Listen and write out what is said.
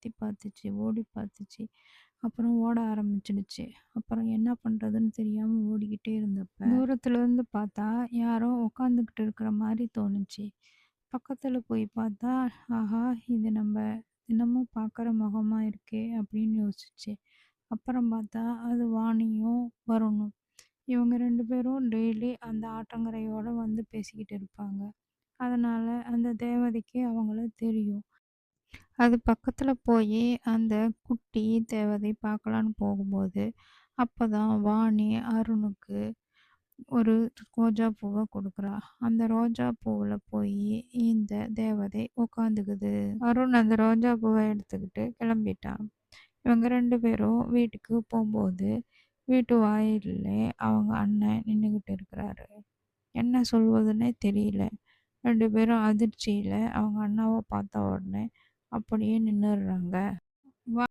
எட்டி பார்த்துச்சு, ஓடி பார்த்துச்சு. அப்புறம் ஓட ஆரம்பிச்சிடுச்சு. அப்புறம் என்ன பண்ணுறதுன்னு தெரியாம ஓடிக்கிட்டே இருந்தப்ப, தூரத்துலேருந்து பார்த்தா யாரோ உட்காந்துக்கிட்டு இருக்கிற மாரி தோணுச்சு. பக்கத்துல போய் பார்த்தா, ஆஹா! இது நம்ம தினமும் பார்க்குற முகமா இருக்கே! அப்படின்னு யோசிச்சுச்சு. அப்புறம் பார்த்தா அது வாணியும், வருணும். இவங்க 2 பேரும் டெய்லி அந்த ஆற்றங்கரையோட வந்து பேசிக்கிட்டு இருப்பாங்க. அதனால அந்த தேவதைக்கு அவங்கள தெரியும். அது பக்கத்துல போயி அந்த குட்டி தேவதை பார்க்கலான்னு போகும்போது, அப்பதான் வாணி அருணுக்கு ஒரு ரோஜா பூவ குடுக்குறா. அந்த ரோஜா பூவுல போயி இந்த தேவதை உட்காந்துக்குது. அருண் அந்த ரோஜா பூவ எடுத்துக்கிட்டு கிளம்பிட்டான். இவங்க 2 பேரும் வீட்டுக்கு போம்போது, வீட்டு வாயில்லே அவங்க அண்ணன் நின்னுகிட்டு இருக்கிறாரு. என்ன சொல்வதுன்னே தெரியல. 2 பேரும் அதிர்ச்சியில அவங்க அண்ணாவ பார்த்த உடனே அப்படியே நின்னுடுறாங்க.